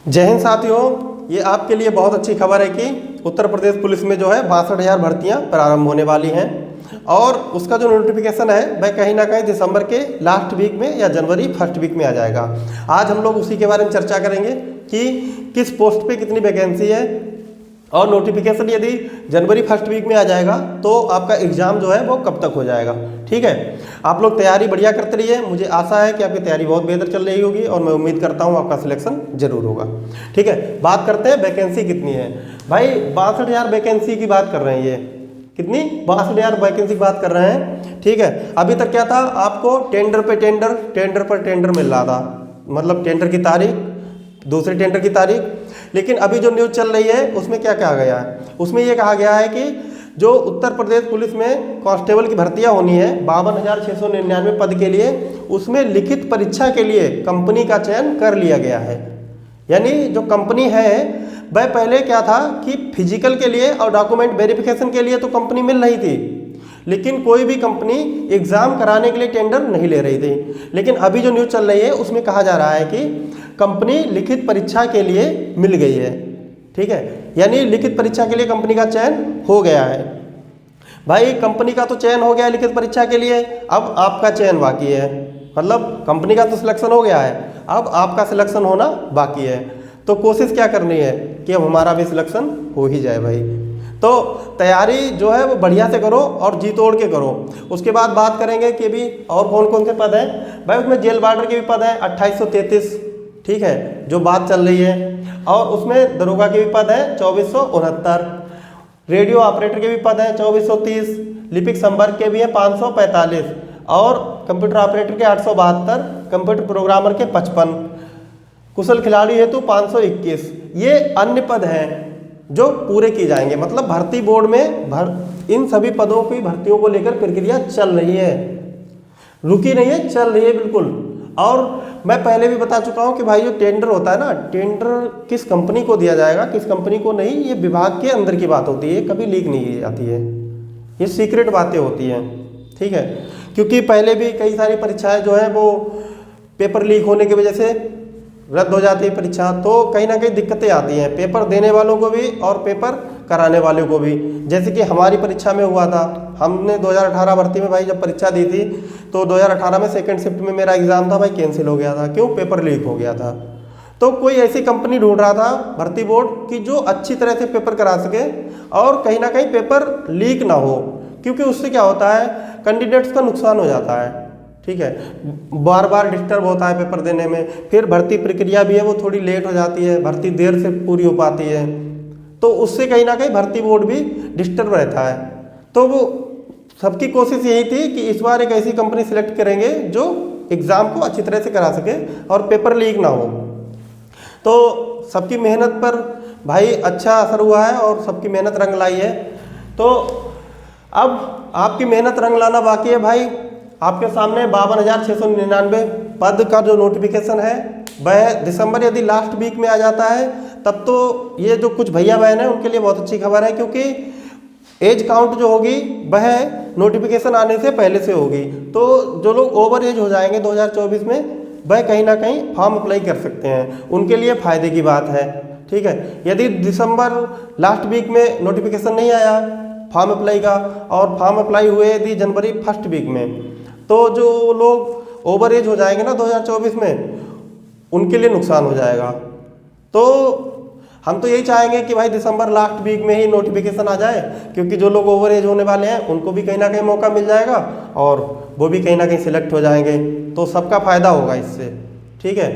जय हिंद साथियों, ये आपके लिए बहुत अच्छी खबर है कि उत्तर प्रदेश पुलिस में जो है 62,000 भर्तियां प्रारंभ होने वाली हैं और उसका जो नोटिफिकेशन है वह कहीं ना कहीं दिसंबर के लास्ट वीक में या जनवरी फर्स्ट वीक में आ जाएगा। आज हम लोग उसी के बारे में चर्चा करेंगे कि किस पोस्ट पे कितनी वैकेंसी है और नोटिफिकेशन यदि जनवरी फर्स्ट वीक में आ जाएगा तो आपका एग्ज़ाम जो है वो कब तक हो जाएगा। ठीक है, आप लोग तैयारी बढ़िया करते रहिए। मुझे आशा है कि आपकी तैयारी बहुत बेहतर चल रही होगी और मैं उम्मीद करता हूँ आपका सिलेक्शन जरूर होगा। ठीक है, बात करते हैं वैकेंसी कितनी है। भाई 62,000 वैकेंसी की बात कर रहे हैं। ये कितनी 62,000 वैकेंसी की बात कर रहे हैं। ठीक है, अभी तक क्या था, आपको टेंडर पे टेंडर, टेंडर पर टेंडर मिल रहा था, मतलब टेंडर की तारीख, दूसरे टेंडर की तारीख। लेकिन अभी जो न्यूज़ चल रही है उसमें क्या कहा गया है, उसमें ये कहा गया है कि जो उत्तर प्रदेश पुलिस में कांस्टेबल की भर्तियां होनी है 52,699 पद के लिए, उसमें लिखित परीक्षा के लिए कंपनी का चयन कर लिया गया है। यानी जो कंपनी है वह पहले क्या था कि फिजिकल के लिए और डॉक्यूमेंट वेरिफिकेशन के लिए तो कंपनी मिल रही थी, लेकिन कोई भी कंपनी एग्ज़ाम कराने के लिए टेंडर नहीं ले रही थी। लेकिन अभी जो न्यूज़ चल रही है उसमें कहा जा रहा है कि कंपनी लिखित परीक्षा के लिए मिल गई है। ठीक है, यानी लिखित परीक्षा के लिए कंपनी का चयन हो गया है। भाई कंपनी का तो चयन हो गया है लिखित परीक्षा के लिए, अब आपका चयन बाकी है। मतलब कंपनी का तो सिलेक्शन हो गया है, अब आपका सिलेक्शन होना बाकी है। तो कोशिश क्या करनी है कि अब हमारा भी सिलेक्शन हो ही जाए भाई। तो तैयारी जो है वो बढ़िया से करो और जी तोड़ के करो। उसके बाद बात करेंगे कि भी और कौन कौन से पद हैं। भाई उसमें जेल वार्डर के भी पद हैं 2833, ठीक है, जो बात चल रही है। और उसमें दरोगा के भी पद हैं 2469, रेडियो ऑपरेटर के भी पद हैं 2430, लिपिक संवर्ग के भी हैं 545 और कंप्यूटर ऑपरेटर के 872, कंप्यूटर प्रोग्रामर के 55, कुशल खिलाड़ी हेतु 521। ये अन्य पद हैं जो पूरे किए जाएंगे। मतलब भर्ती बोर्ड में इन सभी पदों की भर्तियों को लेकर प्रक्रिया चल रही है, रुकी नहीं है, चल रही है बिल्कुल। और मैं पहले भी बता चुका हूं कि भाई जो टेंडर होता है ना, टेंडर किस कंपनी को दिया जाएगा किस कंपनी को नहीं, ये विभाग के अंदर की बात होती है, कभी लीक नहीं की जाती है, ये सीक्रेट बातें होती हैं। ठीक है, क्योंकि पहले भी कई सारी परीक्षाएं जो है वो पेपर लीक होने की वजह से रद्द हो जाती है परीक्षा, तो कहीं ना कहीं दिक्कतें आती हैं पेपर देने वालों को भी और पेपर कराने वालों को भी। जैसे कि हमारी परीक्षा में हुआ था, हमने 2018 भर्ती में भाई जब परीक्षा दी थी तो 2018 में सेकंड शिफ्ट में मेरा एग्ज़ाम था भाई, कैंसिल हो गया था। क्यों? पेपर लीक हो गया था। तो कोई ऐसी कंपनी ढूंढ रहा था भर्ती बोर्ड की जो अच्छी तरह से पेपर करा सके और कहीं ना कहीं पेपर लीक ना हो, क्योंकि उससे क्या होता है कैंडिडेट्स का नुकसान हो जाता है। ठीक है, बार बार डिस्टर्ब होता है पेपर देने में, फिर भर्ती प्रक्रिया भी है वो थोड़ी लेट हो जाती है, भर्ती देर से पूरी हो पाती है, तो उससे कहीं ना कहीं भर्ती बोर्ड भी डिस्टर्ब रहता है। तो वो सबकी कोशिश यही थी कि इस बार एक ऐसी कंपनी सिलेक्ट करेंगे जो एग्ज़ाम को अच्छी तरह से करा सके और पेपर लीक ना हो। तो सबकी मेहनत पर भाई अच्छा असर हुआ है और सबकी मेहनत रंग लाई है। तो अब आपकी मेहनत रंग लाना बाकी है भाई। आपके सामने 52,699 पद का जो नोटिफिकेशन है वह दिसंबर यदि लास्ट वीक में आ जाता है तब तो ये जो कुछ भैया बहन हैं उनके लिए बहुत अच्छी खबर है, क्योंकि एज काउंट जो होगी वह नोटिफिकेशन आने से पहले से होगी। तो जो लोग ओवर एज हो जाएंगे 2024 में वह कहीं ना कहीं फॉर्म अप्लाई कर सकते हैं, उनके लिए फ़ायदे की बात है। ठीक है, यदि दिसंबर लास्ट वीक में नोटिफिकेशन नहीं आया फॉर्म अप्लाई का और फॉर्म अप्लाई हुए यदि जनवरी फर्स्ट वीक में, तो जो लोग ओवर एज हो जाएंगे ना 2024 में उनके लिए नुकसान हो जाएगा। तो हम तो यही चाहेंगे कि भाई दिसंबर लास्ट वीक में ही नोटिफिकेशन आ जाए, क्योंकि जो लोग ओवर एज होने वाले हैं उनको भी कहीं ना कहीं मौका मिल जाएगा और वो भी कहीं ना कहीं सिलेक्ट हो जाएंगे, तो सबका फ़ायदा होगा इससे। ठीक है,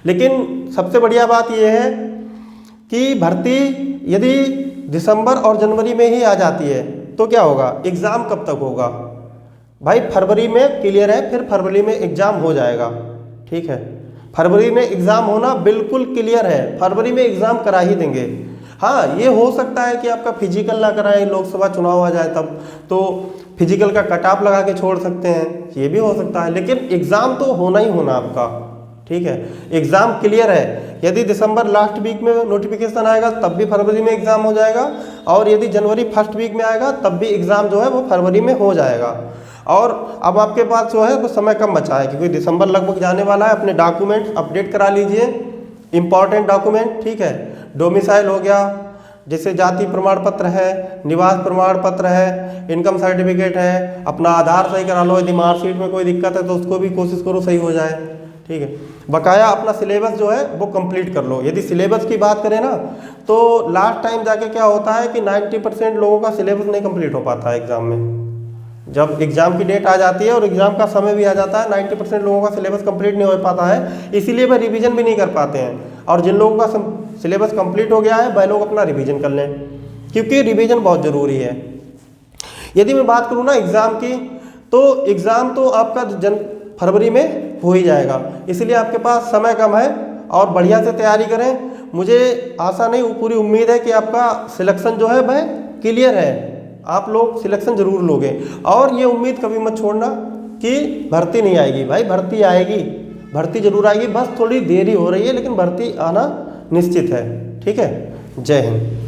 लेकिन सबसे बढ़िया बात यह है कि भर्ती यदि दिसंबर और जनवरी में ही आ जाती है तो क्या होगा, एग्ज़ाम कब तक होगा भाई? फरवरी में क्लियर है, फिर फरवरी में एग्ज़ाम हो जाएगा। ठीक है, फरवरी में एग्ज़ाम होना बिल्कुल क्लियर है, फरवरी में एग्ज़ाम करा ही देंगे। हाँ, ये हो सकता है कि आपका फिजिकल ना कराएं, लोकसभा चुनाव आ जाए तब, तो फिजिकल का कट ऑफ लगा के छोड़ सकते हैं, ये भी हो सकता है, लेकिन एग्ज़ाम तो होना ही होना आपका। ठीक है, एग्ज़ाम क्लियर है। यदि दिसंबर लास्ट वीक में नोटिफिकेशन आएगा तब भी फरवरी में एग्ज़ाम हो जाएगा, और यदि जनवरी फर्स्ट वीक में आएगा तब भी एग्ज़ाम जो है वो फरवरी में हो जाएगा। और अब आपके पास जो है वो समय कम बचा है, क्योंकि दिसंबर लगभग जाने वाला है। अपने डॉक्यूमेंट्स अपडेट करा लीजिए इम्पॉर्टेंट डॉक्यूमेंट, ठीक है, डोमिसाइल हो गया, जैसे जाति प्रमाण पत्र है, निवास प्रमाण पत्र है, इनकम सर्टिफिकेट है, अपना आधार सही करा लो, यदि मार्कशीट में कोई दिक्कत है तो उसको भी कोशिश करो सही हो जाए, ठीक है। बकाया अपना सिलेबस जो है वो कंप्लीट कर लो। यदि सिलेबस की बात करें ना तो लास्ट टाइम जाके क्या होता है कि 90% लोगों का सिलेबस नहीं कंप्लीट हो पाता है एग्जाम में। जब एग्जाम की डेट आ जाती है और एग्जाम का समय भी आ जाता है, 90% लोगों का सिलेबस कंप्लीट नहीं हो पाता है, इसीलिए वह रिवीजन भी नहीं कर पाते हैं। और जिन लोगों का सिलेबस कंप्लीट हो गया है वह लोग अपना रिवीजन कर लें, क्योंकि रिवीजन बहुत ज़रूरी है। यदि मैं बात करूँ ना एग्ज़ाम की, तो एग्ज़ाम तो आपका फरवरी में हो ही जाएगा, इसलिए आपके पास समय कम है और बढ़िया से तैयारी करें। मुझे आशा नहीं, पूरी उम्मीद है कि आपका सिलेक्शन जो है वह क्लियर है, आप लोग सिलेक्शन जरूर लोगे। और ये उम्मीद कभी मत छोड़ना कि भर्ती नहीं आएगी, भाई भर्ती आएगी, भर्ती जरूर आएगी, बस थोड़ी देरी हो रही है, लेकिन भर्ती आना निश्चित है, ठीक है। जय हिंद।